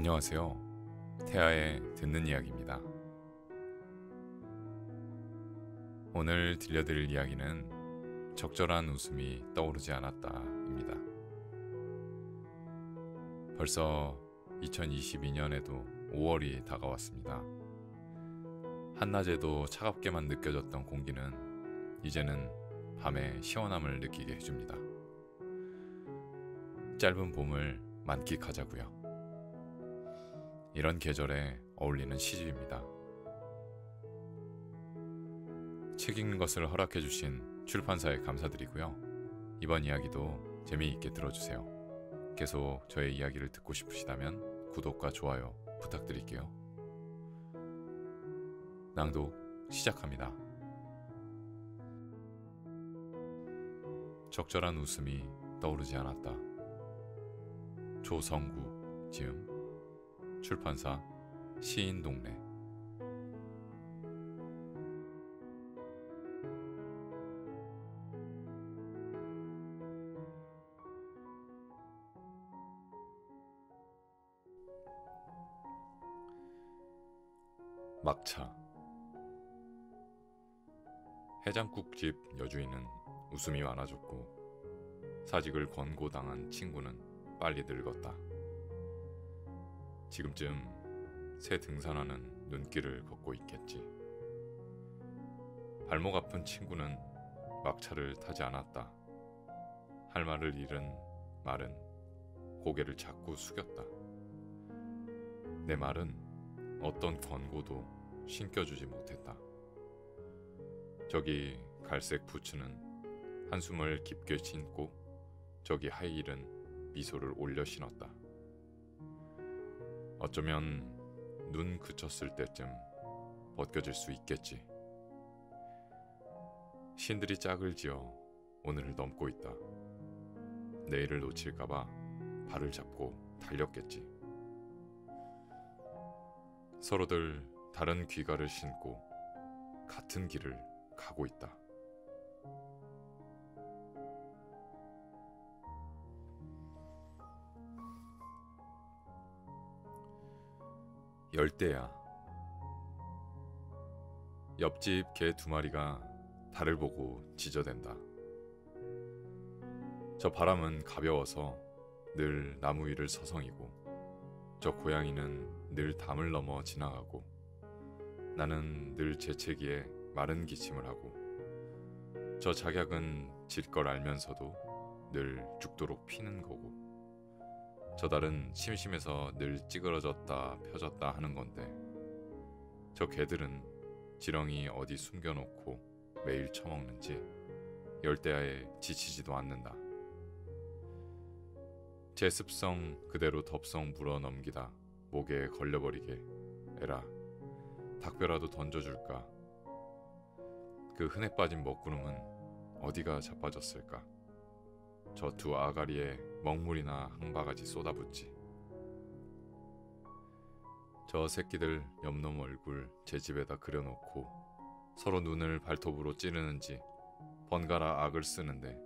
안녕하세요. 태아의 듣는 이야기입니다. 오늘 들려드릴 이야기는 적절한 웃음이 떠오르지 않았다입니다. 벌써 2022년에도 5월이 다가왔습니다. 한낮에도 차갑게만 느껴졌던 공기는 이제는 밤에 시원함을 느끼게 해줍니다. 짧은 봄을 만끽하자고요. 이런 계절에 어울리는 시집입니다. 책 읽는 것을 허락해주신 출판사에 감사드리고요. 이번 이야기도 재미있게 들어주세요. 계속 저의 이야기를 듣고 싶으시다면 구독과 좋아요 부탁드릴게요. 낭독 시작합니다. 적절한 웃음이 떠오르지 않았다. 조성구 지음 출판사 시인동네. 막차. 해장국집 여주인은 웃음이 많아졌고 사직을 권고당한 친구는 빨리 늙었다. 지금쯤 새 등산하는 눈길을 걷고 있겠지. 발목 아픈 친구는 막차를 타지 않았다. 할 말을 잃은 말은 고개를 자꾸 숙였다. 내 말은 어떤 권고도 신겨주지 못했다. 저기 갈색 부츠는 한숨을 깊게 쉰고 저기 하이힐은 미소를 올려 신었다. 어쩌면 눈 그쳤을 때쯤 벗겨질 수 있겠지. 신들이 짝을 지어 오늘을 넘고 있다. 내일을 놓칠까봐 발을 잡고 달렸겠지. 서로들 다른 귀가를 신고 같은 길을 가고 있다. 열대야. 옆집 개 2마리가 달을 보고 지저댄다. 저 바람은 가벼워서 늘 나무 위를 서성이고 저 고양이는 늘 담을 넘어 지나가고 나는 늘 재채기에 마른 기침을 하고 저 작약은 질 걸 알면서도 늘 죽도록 피는 거고 저 달은 심심해서 늘 찌그러졌다 펴졌다 하는 건데 저 개들은 지렁이 어디 숨겨놓고 매일 처먹는지 열대야에 지치지도 않는다. 제 습성 그대로 덥석 물어 넘기다 목에 걸려버리게 에라 닭뼈라도 던져줄까. 그 흔해 빠진 먹구름은 어디가 자빠졌을까. 저 2 아가리에 먹물이나 한 바가지 쏟아붓지. 저 새끼들 옆놈 얼굴 제 집에다 그려놓고 서로 눈을 발톱으로 찌르는지 번갈아 악을 쓰는데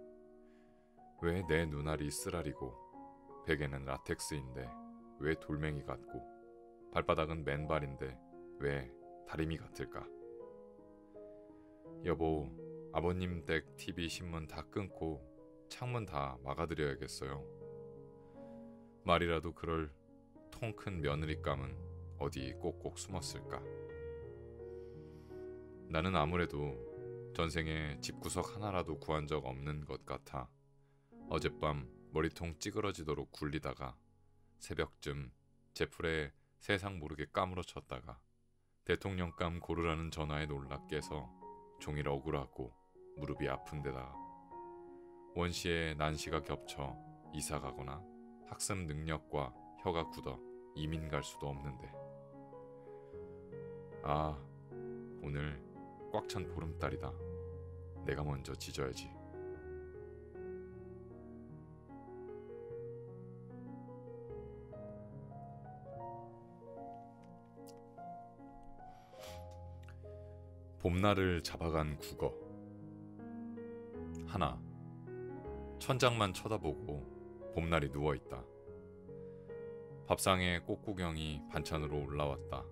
왜 내 눈알이 쓰라리고 베개는 라텍스인데 왜 돌멩이 같고 발바닥은 맨발인데 왜 다리미 같을까. 여보, 아버님 댁 TV 신문 다 끊고 창문 다 막아드려야겠어요. 말이라도 그럴 통 큰 며느리감은 어디 꼭꼭 숨었을까. 나는 아무래도 전생에 집구석 하나라도 구한 적 없는 것 같아 어젯밤 머리통 찌그러지도록 굴리다가 새벽쯤 제 풀에 세상 모르게 까무러쳤다가 대통령감 고르라는 전화에 놀라 깨서 종일 억울하고 무릎이 아픈 데다가 원시에 난시가 겹쳐 이사 가거나 학습 능력과 혀가 굳어 이민 갈 수도 없는데 아, 오늘 꽉 찬 보름달이다. 내가 먼저 짖어야지. 봄날을 잡아간 국어. 하나. 천장만 쳐다보고 봄날이 누워있다. 밥상에 꽃구경이 반찬으로 올라왔다.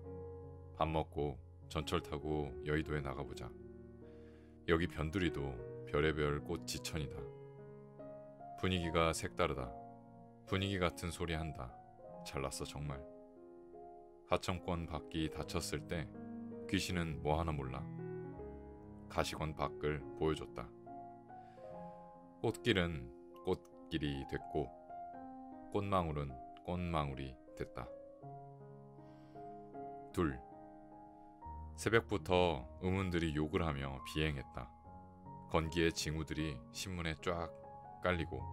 밥 먹고 전철 타고 여의도에 나가보자. 여기 변두리도 별의별 꽃 지천이다. 분위기가 색다르다. 분위기 같은 소리 한다. 잘났어 정말. 하청권 밖이 닫혔을 때 귀신은 뭐 하나 몰라. 가시권 밖을 보여줬다. 꽃길은 꽃길이 됐고 꽃망울은 꽃망울이 됐다. 둘. 새벽부터 의문들이 욕을 하며 비행했다. 건기의 징후들이 신문에 쫙 깔리고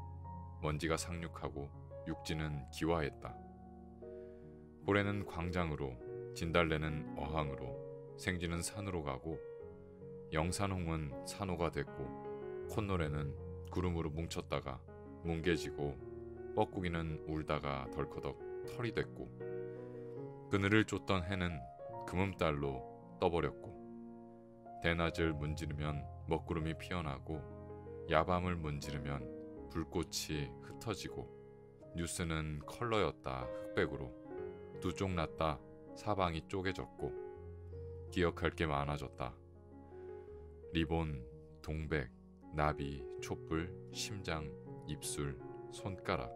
먼지가 상륙하고 육지는 기와했다. 고래는 광장으로, 진달래는 어항으로, 생쥐는 산으로 가고 영산홍은 산호가 됐고 콧노래는 구름으로 뭉쳤다가 뭉개지고 뻐꾸기는 울다가 덜커덕 털이 됐고 그늘을 쫓던 해는 금음달로 떠버렸고 대낮을 문지르면 먹구름이 피어나고 야밤을 문지르면 불꽃이 흩어지고 뉴스는 컬러였다 흑백으로 두 쪽 났다 사방이 쪼개졌고 기억할 게 많아졌다. 리본, 동백, 나비, 촛불, 심장, 입술, 손가락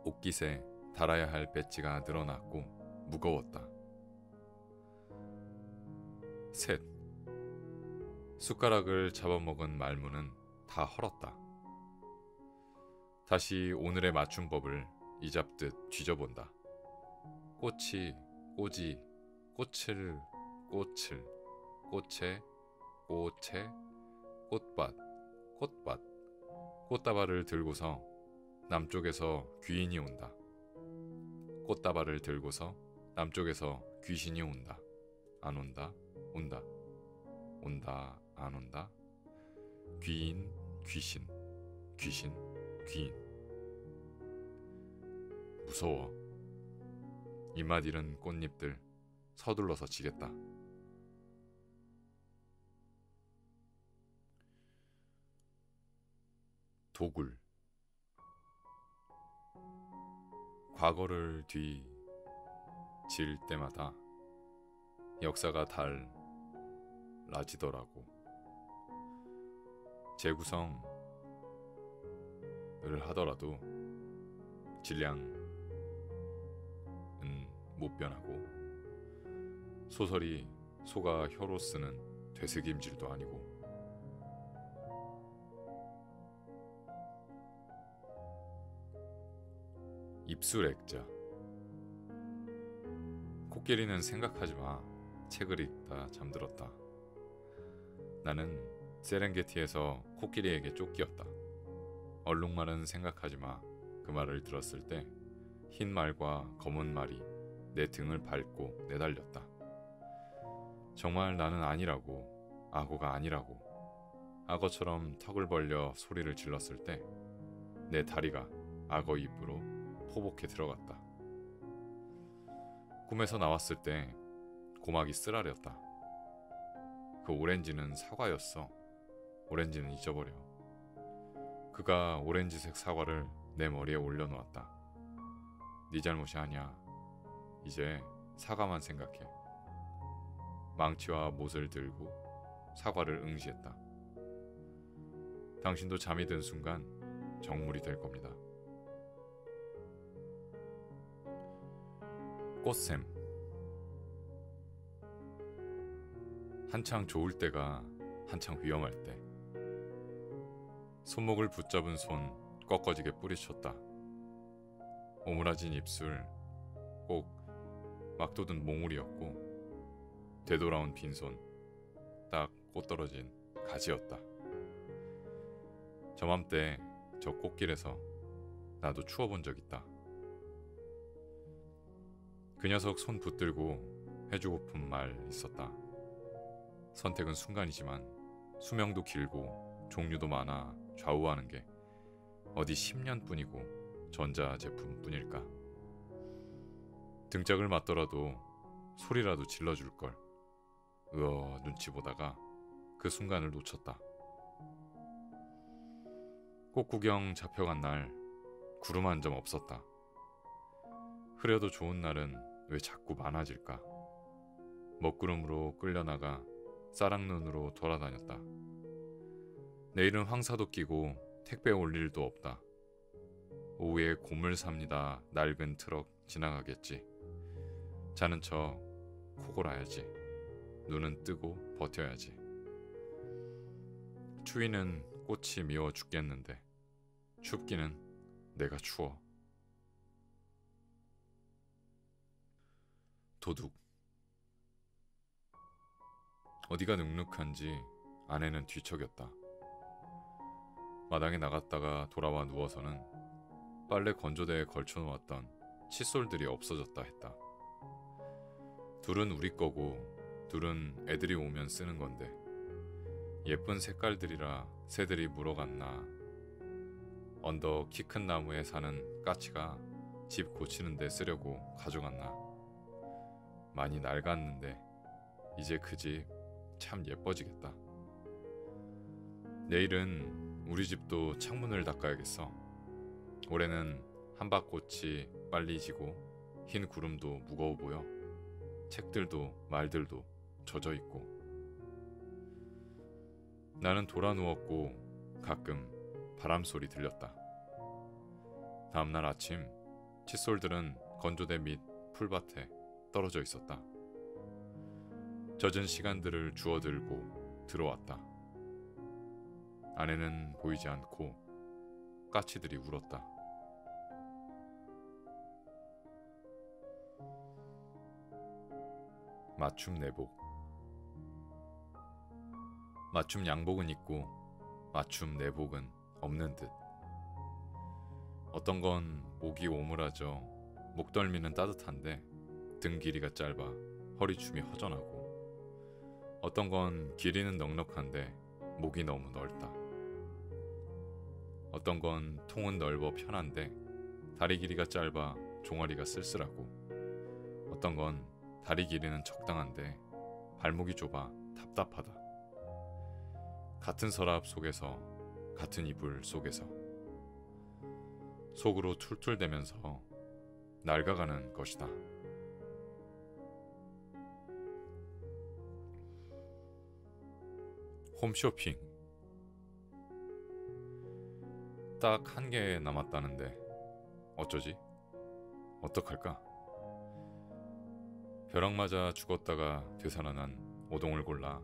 옷깃에 달아야 할 배지가 늘어났고 무거웠다. 셋. 숟가락을 잡아먹은 말문은 다 헐었다. 다시 오늘의 맞춤법을 이잡듯 뒤져본다. 꽃이, 꼬지, 꽃을, 꽃을, 꽃에, 꽃에, 꽃밭, 꽃밭, 꽃다발을 들고서 남쪽에서 귀인이 온다. 꽃다발을 들고서 남쪽에서 귀신이 온다. 안 온다, 온다. 온다, 안 온다. 귀인, 귀신, 귀신, 귀인. 무서워. 입맛 잃은 꽃잎들 서둘러서 지겠다. 도굴. 과거를 뒤질 때마다 역사가 달라지더라고. 재구성을 하더라도 질량은 못 변하고 소설이 소가 혀로 쓰는 되새김질도 아니고 입술 액자. 코끼리는 생각하지 마. 책을 읽다 잠들었다. 나는 세렝게티에서 코끼리에게 쫓기었다. 얼룩말은 생각하지 마. 그 말을 들었을 때 흰 말과 검은 말이 내 등을 밟고 내달렸다. 정말 나는 아니라고, 악어가 아니라고. 악어처럼 턱을 벌려 소리를 질렀을 때 내 다리가 악어 입으로 포복해 들어갔다. 꿈에서 나왔을 때 고막이 쓰라렸다. 그 오렌지는 사과였어. 오렌지는 잊어버려. 그가 오렌지색 사과를 내 머리에 올려놓았다. 네 잘못이 아니야. 이제 사과만 생각해. 망치와 못을 들고 사과를 응시했다. 당신도 잠이 든 순간 정물이 될 겁니다. 꽃샘. 한창 좋을 때가 한창 위험할 때. 손목을 붙잡은 손 꺾어지게 뿌리쳤다. 오므라진 입술 꼭 막돋은 몽울이었고 되돌아온 빈손 딱 꽃 떨어진 가지였다. 저맘때 저 꽃길에서 나도 추워본 적 있다. 그 녀석 손 붙들고 해주고픈 말 있었다. 선택은 순간이지만 수명도 길고 종류도 많아 좌우하는 게 어디 10년뿐이고 전자제품뿐일까. 등짝을 맞더라도 소리라도 질러줄걸. 눈치 보다가 그 순간을 놓쳤다. 꽃구경 잡혀간 날 구름 한 점 없었다. 흐려도 좋은 날은 왜 자꾸 많아질까? 먹구름으로 끌려나가 싸락눈으로 돌아다녔다. 내일은 황사도 끼고 택배 올 일도 없다. 오후에 고물 삽니다. 낡은 트럭 지나가겠지. 자는 척 코골아야지. 눈은 뜨고 버텨야지. 추위는 꽃이 미워 죽겠는데 춥기는 내가 추워. 도둑. 어디가 눅눅한지 아내는 뒤척였다. 마당에 나갔다가 돌아와 누워서는 빨래 건조대에 걸쳐놓았던 칫솔들이 없어졌다 했다. 둘은 우리 거고 둘은 애들이 오면 쓰는 건데 예쁜 색깔들이라 새들이 물어갔나. 언덕 키 큰 나무에 사는 까치가 집 고치는 데 쓰려고 가져갔나. 많이 낡았는데 이제 그 집 참 예뻐지겠다. 내일은 우리 집도 창문을 닦아야겠어. 올해는 한박꽃이 빨리 지고 흰 구름도 무거워 보여. 책들도 말들도 젖어 있고. 나는 돌아 누웠고 가끔 바람 소리 들렸다. 다음날 아침 칫솔들은 건조대 밑 풀밭에 떨어져 있었다. 젖은 시간들을 주워들고 들어왔다. 아내는 보이지 않고 까치들이 울었다. 맞춤 내복. 맞춤 양복은 있고 맞춤 내복은 없는 듯. 어떤 건 목이 오므라져 목덜미는 따뜻한데 등 길이가 짧아 허리춤이 허전하고, 어떤 건 길이는 넉넉한데 목이 너무 넓다. 어떤 건 통은 넓어 편한데 다리 길이가 짧아 종아리가 쓸쓸하고, 어떤 건 다리 길이는 적당한데 발목이 좁아 답답하다. 같은 서랍 속에서 같은 이불 속에서 속으로 툴툴대면서 낡아가는 것이다. 홈쇼핑. 딱 한 개 남았다는데 어쩌지? 어떡할까? 벼락 맞아 죽었다가 되살아난 오동을 골라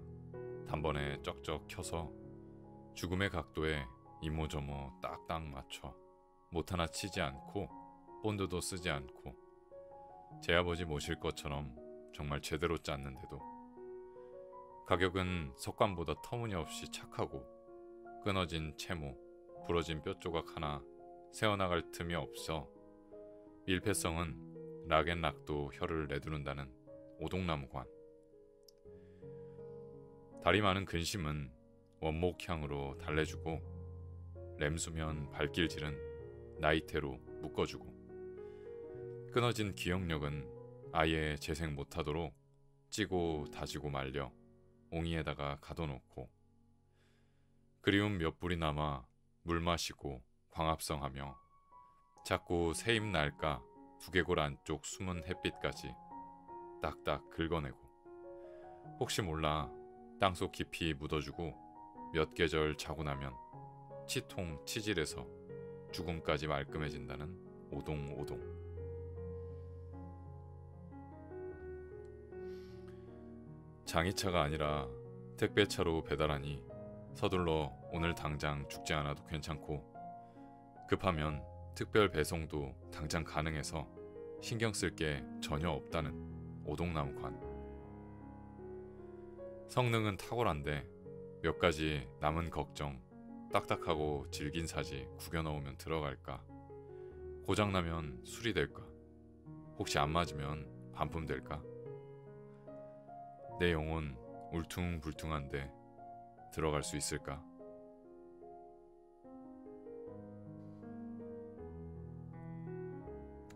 단번에 쩍쩍 켜서 죽음의 각도에 이모저모 딱딱 맞춰 못 하나 치지 않고 본드도 쓰지 않고 제 아버지 모실 것처럼 정말 제대로 짰는데도 가격은 석관보다 터무니없이 착하고 끊어진 채모, 부러진 뼈조각 하나 세어나갈 틈이 없어 밀폐성은 락앤락도 혀를 내두른다는 오동나무관. 다리 많은 근심은 원목향으로 달래주고 램수면 발길질은 나이테로 묶어주고 끊어진 기억력은 아예 재생 못하도록 찌고 다지고 말려 옹이에다가 가둬놓고 그리움 몇 불이 남아 물 마시고 광합성하며 자꾸 새입 날까 두개골 안쪽 숨은 햇빛까지 딱딱 긁어내고 혹시 몰라 땅속 깊이 묻어주고 몇 계절 자고 나면 치통 치질해서 죽음까지 말끔해진다는 오동오동. 장의차가 아니라 택배차로 배달하니 서둘러 오늘 당장 죽지 않아도 괜찮고 급하면 특별 배송도 당장 가능해서 신경 쓸 게 전혀 없다는 오동나무관. 성능은 탁월한데 몇 가지 남은 걱정, 딱딱하고 질긴 사지 구겨넣으면 들어갈까, 고장나면 수리될까, 혹시 안 맞으면 반품될까. 내 영혼 울퉁불퉁한데 들어갈 수 있을까?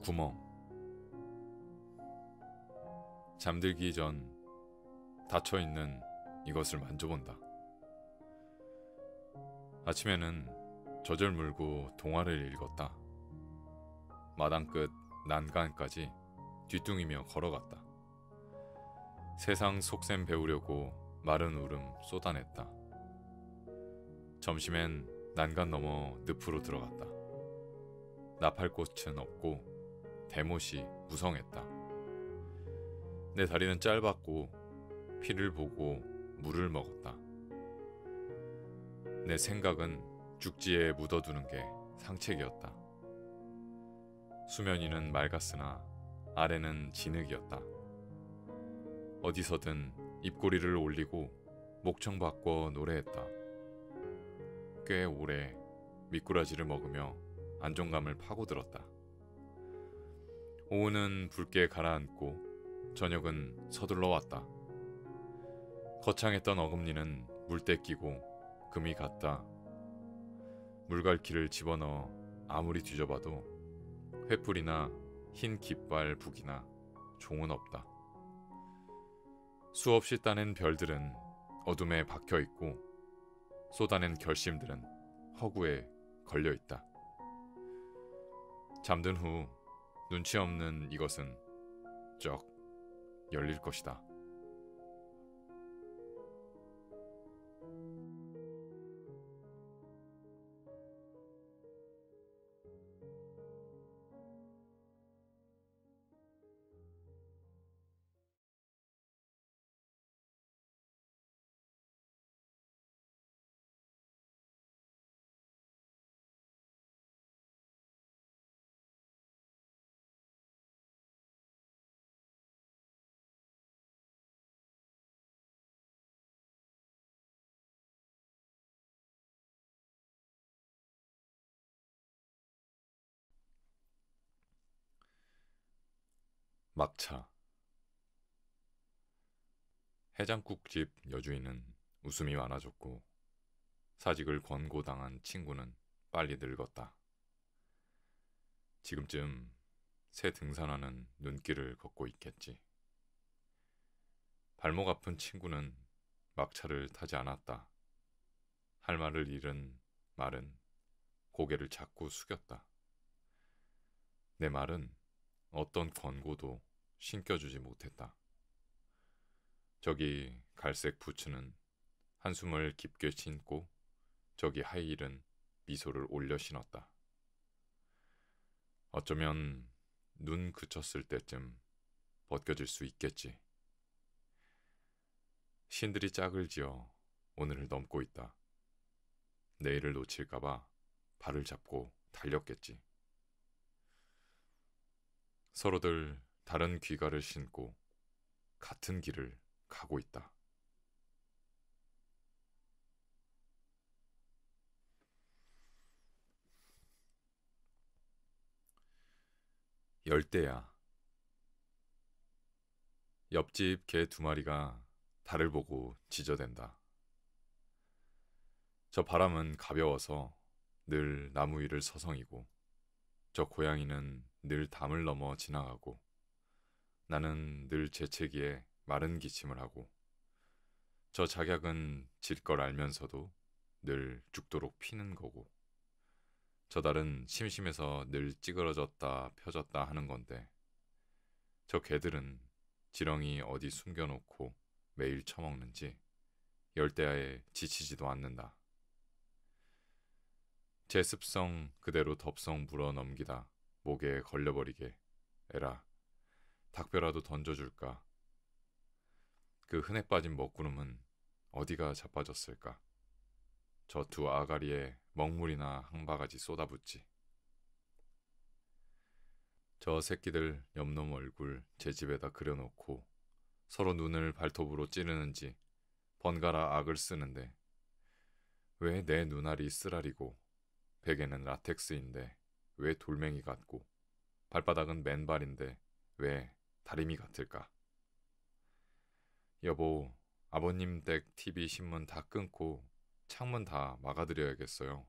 구멍. 잠들기 전 닫혀있는 이것을 만져본다. 아침에는 젖을 물고 동화를 읽었다. 마당 끝 난간까지 뒤뚱이며 걸어갔다. 세상 속셈 배우려고 마른 울음 쏟아냈다. 점심엔 난간 넘어 늪으로 들어갔다. 나팔꽃은 없고 대못이 무성했다. 내 다리는 짧았고 피를 보고 물을 먹었다. 내 생각은 죽지에 묻어두는 게 상책이었다. 수면 위는 맑았으나 아래는 진흙이었다. 어디서든 입꼬리를 올리고 목청 바꿔 노래했다. 꽤 오래 미꾸라지를 먹으며 안정감을 파고들었다. 오후는 붉게 가라앉고 저녁은 서둘러 왔다. 거창했던 어금니는 물때 끼고 금이 갔다. 물갈퀴를 집어넣어 아무리 뒤져봐도 횃불이나 흰 깃발 북이나 종은 없다. 수없이 따낸 별들은 어둠에 박혀있고 쏟아낸 결심들은 허구에 걸려있다. 잠든 후 눈치 없는 이것은 쩍 열릴 것이다. 막차. 해장국집 여주인은 웃음이 많아졌고 사직을 권고당한 친구는 빨리 늙었다. 지금쯤 새 등산하는 눈길을 걷고 있겠지. 발목 아픈 친구는 막차를 타지 않았다. 할 말을 잃은 말은 고개를 자꾸 숙였다. 내 말은 어떤 권고도 신겨주지 못했다. 저기 갈색 부츠는 한숨을 깊게 쉰고 저기 하이힐은 미소를 올려 신었다. 어쩌면 눈 그쳤을 때쯤 벗겨질 수 있겠지. 신들이 짝을 지어 오늘을 넘고 있다. 내일을 놓칠까봐 발을 잡고 달렸겠지. 서로들 다른 귀가를 신고 같은 길을 가고 있다. 열대야. 옆집 개 2마리가 달을 보고 지저댄다. 저 바람은 가벼워서 늘 나무 위를 서성이고 저 고양이는 늘 담을 넘어 지나가고 나는 늘 재채기에 마른 기침을 하고 저 작약은 질 걸 알면서도 늘 죽도록 피는 거고 저 달은 심심해서 늘 찌그러졌다 펴졌다 하는 건데 저 개들은 지렁이 어디 숨겨놓고 매일 처먹는지 열대야에 지치지도 않는다. 제 습성 그대로 덥석 물어 넘기다 목에 걸려버리게 에라 닭뼈라도 던져줄까. 그 흔해 빠진 먹구름은 어디가 자빠졌을까. 저 2 아가리에 먹물이나 한 바가지 쏟아붓지. 저 새끼들 옆놈 얼굴 제 집에다 그려놓고 서로 눈을 발톱으로 찌르는지 번갈아 악을 쓰는데 왜 내 눈알이 쓰라리고 베개는 라텍스인데 왜 돌멩이 같고 발바닥은 맨발인데 왜 다리미 같을까. 여보, 아버님 댁 TV 신문 다 끊고 창문 다 막아드려야겠어요.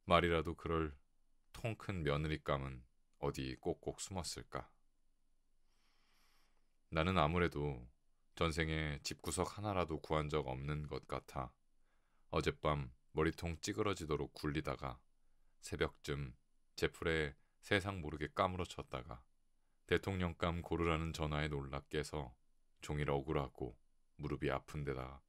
말이라도 그럴 통 큰 며느리감은 어디 꼭꼭 숨었을까. 나는 아무래도 전생에 집구석 하나라도 구한 적 없는 것 같아 어젯밤 머리통 찌그러지도록 굴리다가 새벽쯤 제 풀에 세상 모르게 까무러쳤다가 대통령감 고르라는 전화에 놀라 깨서 종일 억울하고 무릎이 아픈 데다가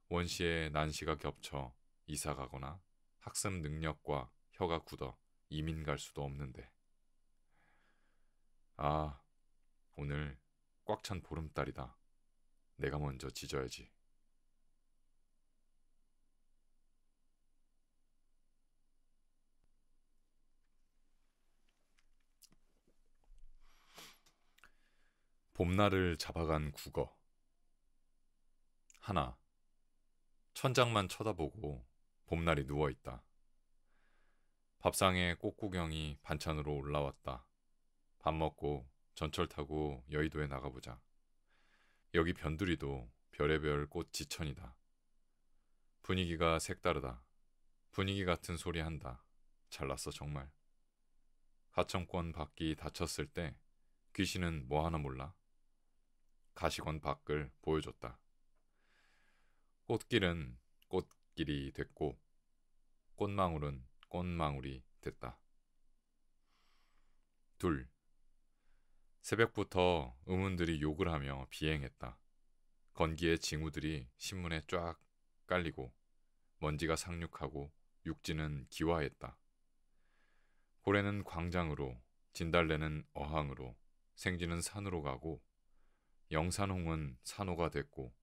원시에 난시가 겹쳐 이사 가거나 학습 능력과 혀가 굳어 이민 갈 수도 없는데. 아, 오늘 꽉 찬 보름달이다. 내가 먼저 짖어야지. 봄날을 잡아간 국어. 하나. 천장만 쳐다보고 봄날이 누워있다. 밥상에 꽃구경이 반찬으로 올라왔다. 밥 먹고 전철 타고 여의도에 나가보자. 여기 변두리도 별의별 꽃 지천이다. 분위기가 색다르다. 분위기 같은 소리 한다. 잘났어 정말. 가청권 밖이 닫혔을 때 귀신은 뭐 하나 몰라. 가시권 밖을 보여줬다. 꽃길은 꽃길이 됐고 꽃망울은 꽃망울이 됐다. 둘. 새벽부터 의문들이 욕을 하며 비행했다. 건기의 징후들이 신문에 쫙 깔리고 먼지가 상륙하고 육지는 기와했다. 고래는 광장으로, 진달래는 어항으로, 생쥐는 산으로 가고 영산홍은 산호가 됐고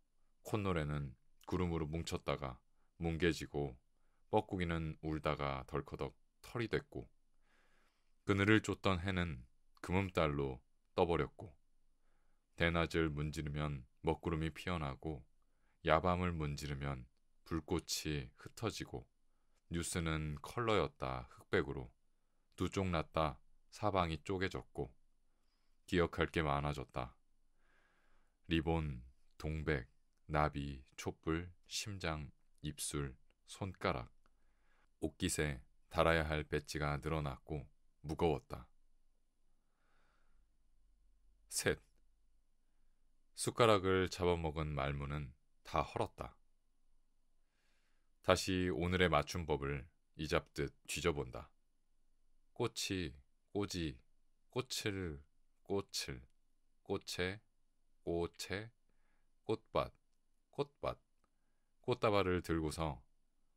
콧노래는 구름으로 뭉쳤다가 뭉개지고 뻐꾸기는 울다가 덜커덕 털이 됐고 그늘을 쫓던 해는 금음달로 떠버렸고 대낮을 문지르면 먹구름이 피어나고 야밤을 문지르면 불꽃이 흩어지고 뉴스는 컬러였다 흑백으로 두 쪽 났다 사방이 쪼개졌고 기억할 게 많아졌다. 리본, 동백, 나비, 촛불, 심장, 입술, 손가락, 옷깃에 달아야 할 배지가 늘어났고 무거웠다. 셋. 숟가락을 잡아먹은 말문은 다 헐었다. 다시 오늘의 맞춤법을 이잡듯 뒤져본다. 꽃이, 꽃이, 꽃을, 꽃을, 꽃에, 꽃에, 꽃밭, 꽃밭, 꽃다발을 들고서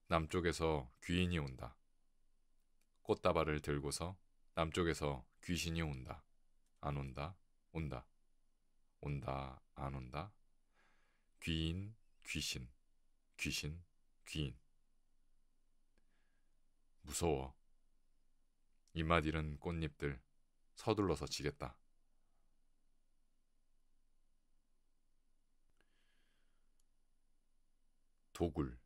남쪽에서 귀인이 온다. 꽃다발을 들고서 남쪽에서 귀신이 온다. 안 온다, 온다. 온다, 안 온다. 귀인, 귀신, 귀신, 귀인. 무서워. 입맛 잃은 꽃잎들 서둘러서 지겠다. 도굴.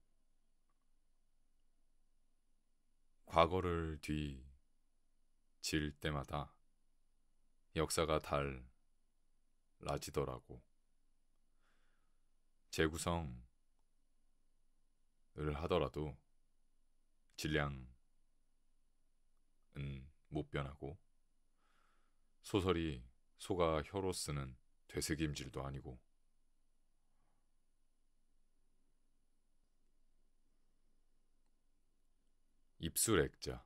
과거를 뒤질 때마다 역사가 달라지더라고. 재구성을 하더라도 질량은 못 변하고 소설이 소가 혀로 쓰는 되새김질도 아니고 입술 액자.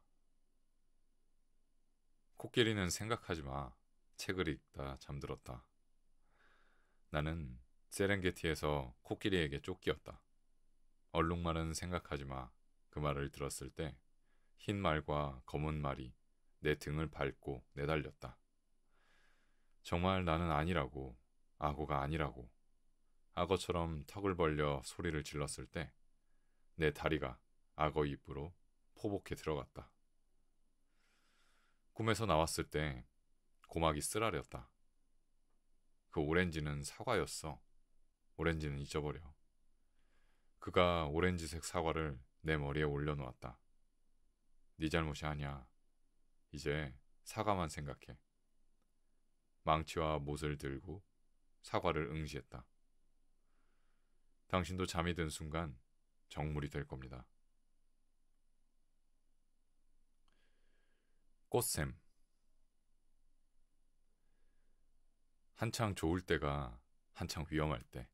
코끼리는 생각하지 마. 책을 읽다 잠들었다. 나는 세렝게티에서 코끼리에게 쫓기었다. 얼룩말은 생각하지 마. 그 말을 들었을 때 흰 말과 검은 말이 내 등을 밟고 내달렸다. 정말 나는 아니라고. 악어가 아니라고. 악어처럼 턱을 벌려 소리를 질렀을 때 내 다리가 악어 입으로 포복해 들어갔다. 꿈에서 나왔을 때 고막이 쓰라렸다. 그 오렌지는 사과였어. 오렌지는 잊어버려. 그가 오렌지색 사과를 내 머리에 올려놓았다. 네 잘못이 아니야. 이제 사과만 생각해. 망치와 못을 들고 사과를 응시했다. 당신도 잠이 든 순간 정물이 될 겁니다. 꽃샘. 한창 좋을 때가 한창 위험할 때.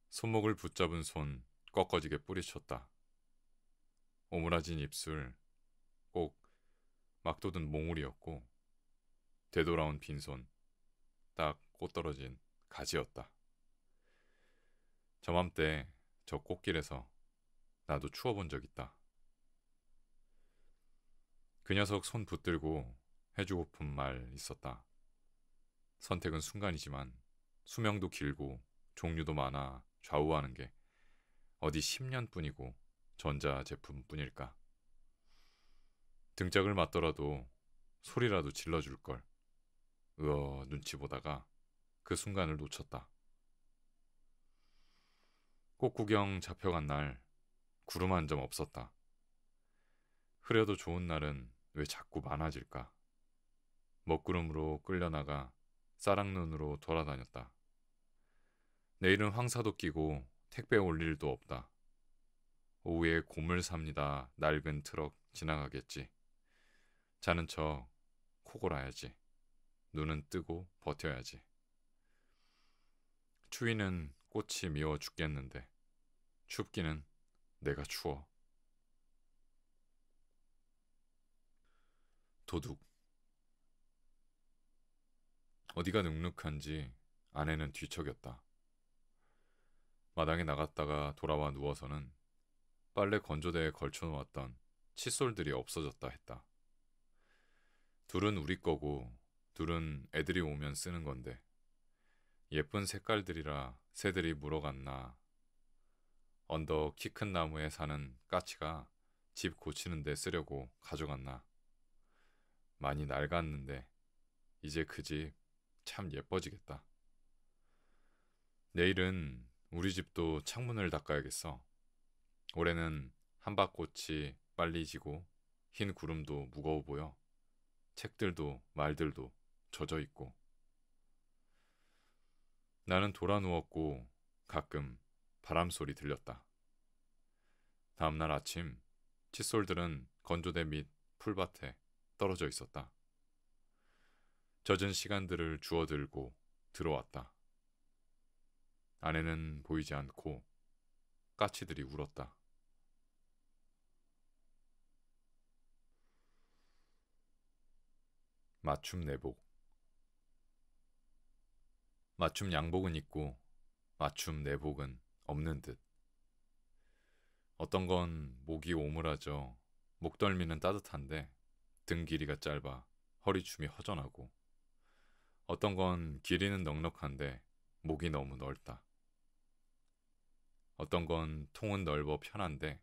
손목을 붙잡은 손 꺾어지게 뿌리쳤다. 오므라진 입술 꼭 막 돋은 몽울이었고 되돌아온 빈손, 딱 꽃 떨어진 가지였다. 저맘때 저 꽃길에서 나도 추워본 적 있다. 그 녀석 손 붙들고 해주고픈 말 있었다. 선택은 순간이지만 수명도 길고 종류도 많아 좌우하는 게 어디 10년뿐이고 전자제품뿐일까. 등짝을 맞더라도 소리라도 질러줄 걸. 눈치 보다가 그 순간을 놓쳤다. 꽃구경 잡혀간 날 구름 한 점 없었다. 흐려도 좋은 날은 왜 자꾸 많아질까. 먹구름으로 끌려나가 싸락눈으로 돌아다녔다. 내일은 황사도 끼고 택배 올 일도 없다. 오후에 고물 삽니다. 낡은 트럭 지나가겠지. 자는 척 코골아야지. 눈은 뜨고 버텨야지. 추위는 꽃이 미워 죽겠는데 춥기는 내가 추워. 도둑. 어디가 눅눅한지 아내는 뒤척였다. 마당에 나갔다가 돌아와 누워서는 빨래 건조대에 걸쳐놓았던 칫솔들이 없어졌다 했다. 둘은 우리 거고 둘은 애들이 오면 쓰는 건데 예쁜 색깔들이라 새들이 물어갔나. 언덕 키 큰 나무에 사는 까치가 집 고치는 데 쓰려고 가져갔나. 많이 낡았는데 이제 그 집 참 예뻐지겠다. 내일은 우리 집도 창문을 닦아야겠어. 올해는 한박꽃이 빨리 지고 흰 구름도 무거워 보여. 책들도 말들도 젖어 있고. 나는 돌아 누웠고 가끔 바람 소리 들렸다. 다음날 아침 칫솔들은 건조대 밑 풀밭에 떨어져 있었다. 젖은 시간들을 주워들고 들어왔다. 아내는 보이지 않고 까치들이 울었다. 맞춤 내복. 맞춤 양복은 있고 맞춤 내복은 없는 듯. 어떤 건 목이 오므라져 목덜미는 따뜻한데 등 길이가 짧아 허리춤이 허전하고, 어떤 건 길이는 넉넉한데 목이 너무 넓다. 어떤 건 통은 넓어 편한데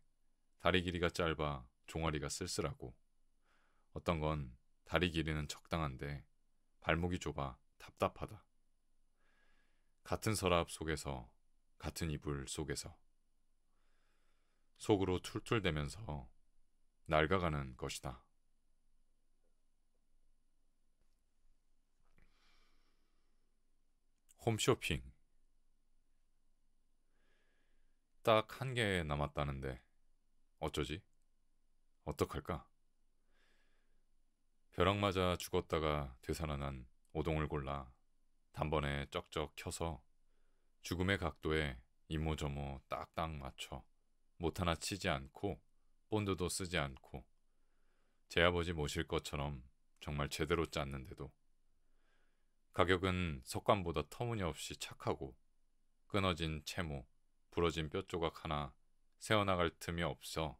다리 길이가 짧아 종아리가 쓸쓸하고, 어떤 건 다리 길이는 적당한데 발목이 좁아 답답하다. 같은 서랍 속에서 같은 이불 속에서 속으로 툴툴대면서 낡아가는 것이다. 홈쇼핑. 딱 한 개 남았다는데 어쩌지? 어떡할까? 벼락 맞아 죽었다가 되살아난 오동을 골라 단번에 쩍쩍 켜서 죽음의 각도에 이모저모 딱딱 맞춰 못 하나 치지 않고 본드도 쓰지 않고 제 아버지 모실 것처럼 정말 제대로 짰는데도 가격은 석관보다 터무니없이 착하고, 끊어진 채모, 부러진 뼈조각 하나 세어나갈 틈이 없어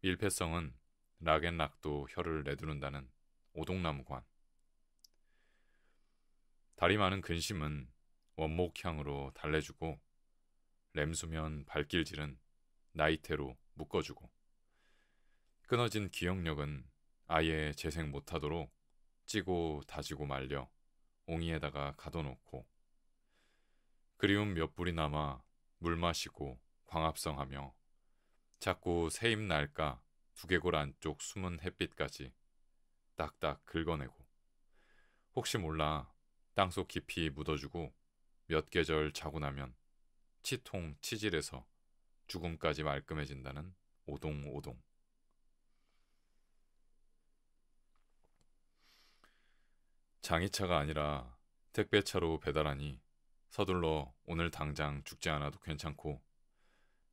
밀폐성은 락앤락도 혀를 내두른다는 오동나무관. 다리 많은 근심은 원목향으로 달래주고, 램수면 발길질은 나이테로 묶어주고, 끊어진 기억력은 아예 재생 못하도록 찌고 다지고 말려 옹이에다가 가둬놓고, 그리움 몇 불이 남아 물 마시고 광합성하며 자꾸 새입 날까 두개골 안쪽 숨은 햇빛까지 딱딱 긁어내고, 혹시 몰라 땅속 깊이 묻어주고 몇 계절 자고 나면 치통 치질해서 죽음까지 말끔해진다는 오동오동. 장의차가 아니라 택배차로 배달하니 서둘러 오늘 당장 죽지 않아도 괜찮고,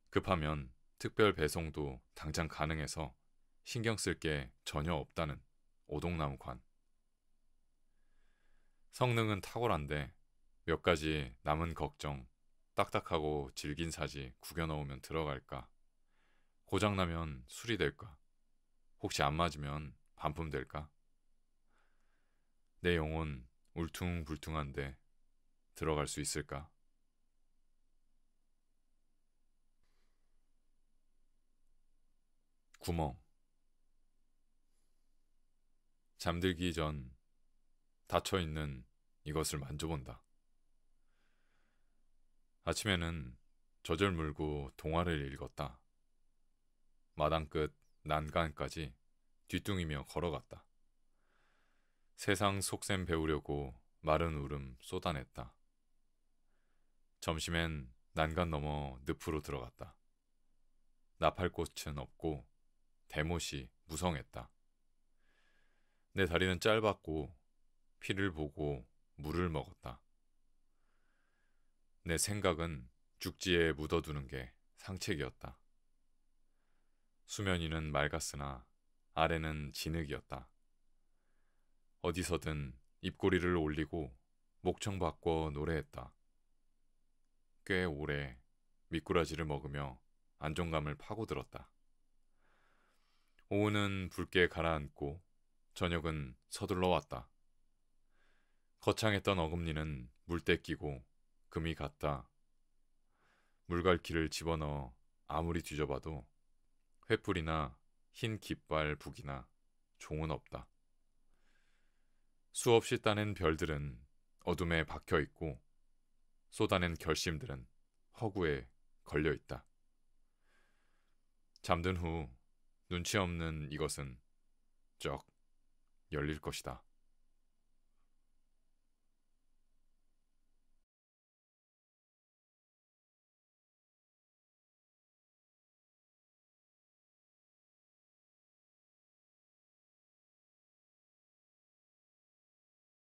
급하면 특별 배송도 당장 가능해서 신경 쓸 게 전혀 없다는 오동나무관. 성능은 탁월한데 몇 가지 남은 걱정, 딱딱하고 질긴 사지 구겨넣으면 들어갈까? 고장나면 수리될까? 혹시 안 맞으면 반품될까? 내 영혼 울퉁불퉁한데 들어갈 수 있을까? 구멍. 잠들기 전 닫혀있는 이것을 만져본다. 아침에는 젖을 물고 동화를 읽었다. 마당 끝 난간까지 뒤뚱이며 걸어갔다. 세상 속셈 배우려고 마른 울음 쏟아냈다. 점심엔 난간 넘어 늪으로 들어갔다. 나팔꽃은 없고 대못이 무성했다. 내 다리는 짧았고 피를 보고 물을 먹었다. 내 생각은 죽지에 묻어두는 게 상책이었다. 수면 위는 맑았으나 아래는 진흙이었다. 어디서든 입꼬리를 올리고 목청 바꿔 노래했다. 꽤 오래 미꾸라지를 먹으며 안정감을 파고들었다. 오후는 붉게 가라앉고 저녁은 서둘러 왔다. 거창했던 어금니는 물때 끼고 금이 갔다. 물갈퀴를 집어넣어 아무리 뒤져봐도 횃불이나 흰 깃발 북이나 종은 없다. 수없이 따낸 별들은 어둠에 박혀 있고 쏟아낸 결심들은 허구에 걸려 있다. 잠든 후 눈치 없는 이것은 쩍 열릴 것이다.